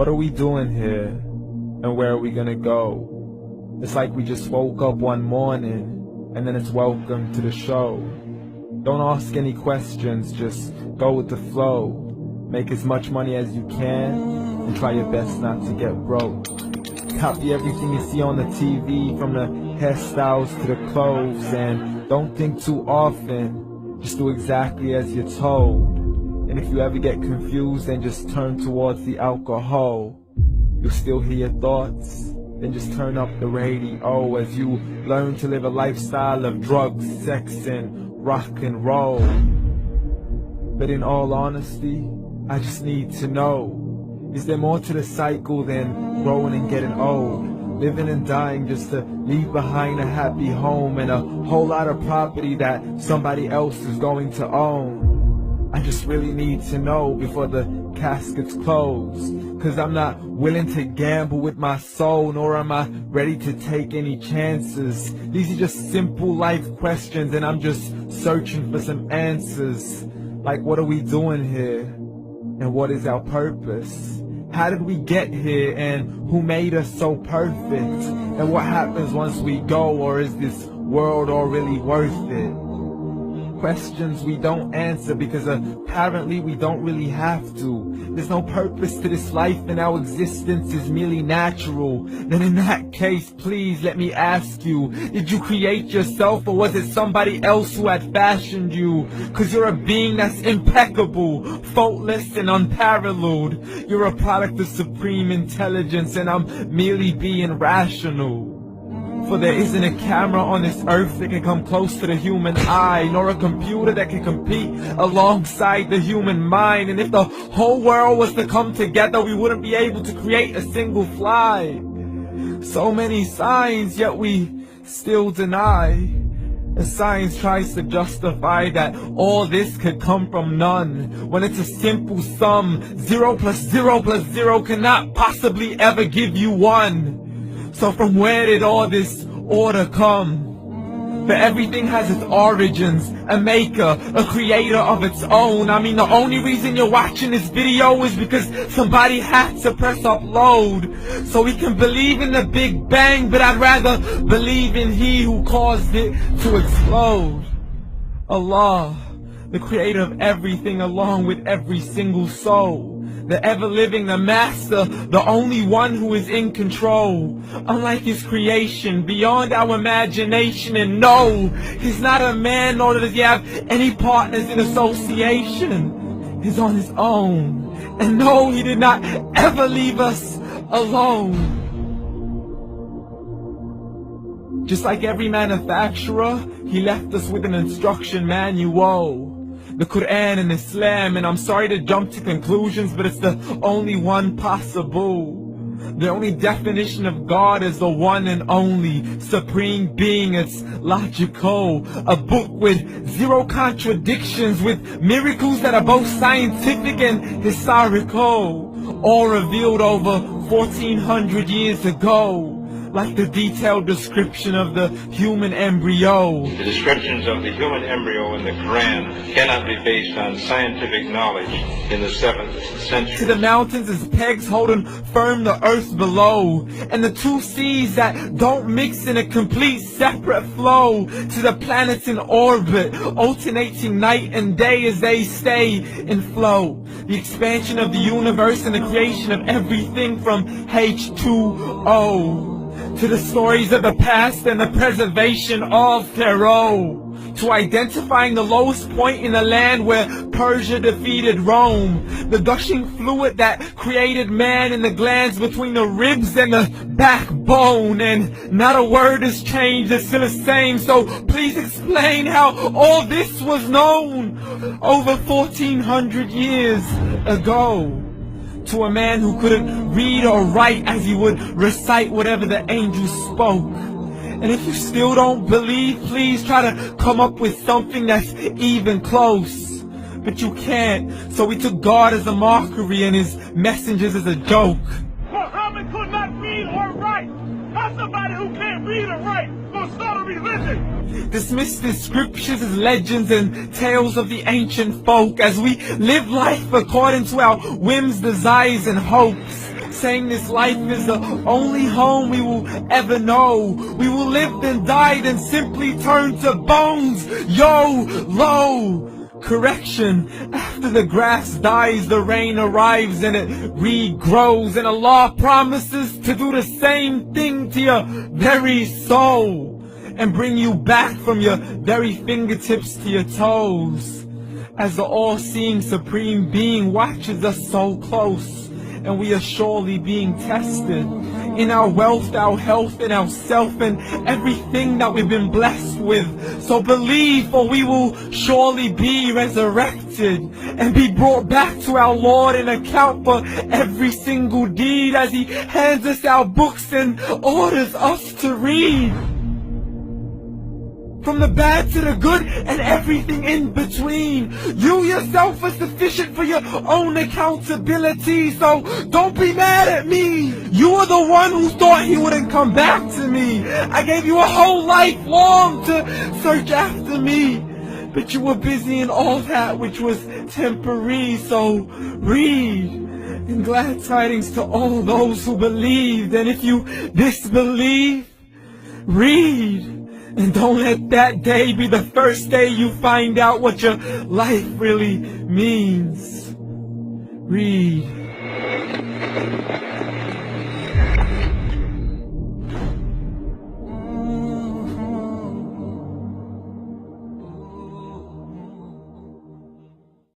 What are we doing here? And where are we gonna go? It's like we just woke up one morning, and then it's welcome to the show. Don't ask any questions, just go with the flow. Make as much money as you can, and try your best not to get broke. Copy everything you see on the TV, from the hairstyles to the clothes, and don't think too often, just do exactly as you're told. And if you ever get confused, then just turn towards the alcohol. You'll still hear your thoughts, then just turn up the radio as you learn to live a lifestyle of drugs, sex, and rock and roll. But in all honesty, I just need to know, is there more to the cycle than growing and getting old? Living and dying just to leave behind a happy home and a whole lot of property that somebody else is going to own. I just really need to know before the casket's closed, 'cause I'm not willing to gamble with my soul, nor am I ready to take any chances. These are just simple life questions, and I'm just searching for some answers. Like, what are we doing here? And what is our purpose? How did we get here, and who made us so perfect? And what happens once we go, or is this world all really worth it? Questions we don't answer because apparently we don't really have to. There's no purpose to this life and our existence is merely natural. Then in that case, please let me ask you, did you create yourself, or was it somebody else who had fashioned you? 'Cause you're a being that's impeccable, faultless and unparalleled. You're a product of supreme intelligence, and I'm merely being rational. For there isn't a camera on this earth that can come close to the human eye, nor a computer that can compete alongside the human mind. And if the whole world was to come together, we wouldn't be able to create a single fly. So many signs, yet we still deny. And science tries to justify that all this could come from none, when it's a simple sum. 0 plus 0 plus 0 cannot possibly ever give you 1. So from where did all this order come? For everything has its origins, a maker, a creator of its own. I mean, the only reason you're watching this video is because somebody had to press upload. So we can believe in the Big Bang, but I'd rather believe in He who caused it to explode. Allah, the creator of everything, along with every single soul. The ever-living, the master, the only one who is in control. Unlike his creation, beyond our imagination. And no, he's not a man, nor does he have any partners in association. He's on his own. And no, he did not ever leave us alone. Just like every manufacturer, he left us with an instruction manual. The Quran and Islam, and I'm sorry to jump to conclusions, but it's the only one possible. The only definition of God is the one and only supreme being. It's logical, a book with 0 contradictions, with miracles that are both scientific and historical, all revealed over 1400 years ago. Like the detailed description of the human embryo. The descriptions of the human embryo in the Quran cannot be based on scientific knowledge in the 7th century. To the mountains as pegs holding firm the earth below, and the 2 seas that don't mix in a complete separate flow. To the planets in orbit, alternating night and day as they stay in flow. The expansion of the universe and the creation of everything from H2O. To the stories of the past and the preservation of Pharaoh. To identifying the lowest point in the land where Persia defeated Rome. The gushing fluid that created man in the glands between the ribs and the backbone. And not a word has changed, it's still the same. So please explain how all this was known over 1400 years ago. To a man who couldn't read or write, as he would recite whatever the angels spoke. And if you still don't believe, please try to come up with something that's even close. But you can't, so we took God as a mockery and his messengers as a joke. Muhammad could not read or write. How's somebody who can't read or write gonna start a religion? Dismiss the scriptures as legends and tales of the ancient folk, as we live life according to our whims, desires, and hopes. saying this life is the only home we will ever know. We will live and die and simply turn to bones. YOLO! Correction, after the grass dies, the rain arrives and it regrows, and Allah promises to do the same thing to your very soul and bring you back from your very fingertips to your toes, as the all-seeing supreme being watches us so close, and we are surely being tested in our wealth, our health, and our self, and everything that we've been blessed with. So believe, for we will surely be resurrected and be brought back to our Lord and account for every single deed, as He hands us our books and orders us to read. From the bad to the good and everything in between. You yourself are sufficient for your own accountability, so don't be mad at me. You are the one who thought He wouldn't come back to me. I gave you a whole life long to search after me, but you were busy in all that which was temporary. So read, and glad tidings to all those who believed. And if you disbelieve, read. And don't let that day be the first day you find out what your life really means. Read.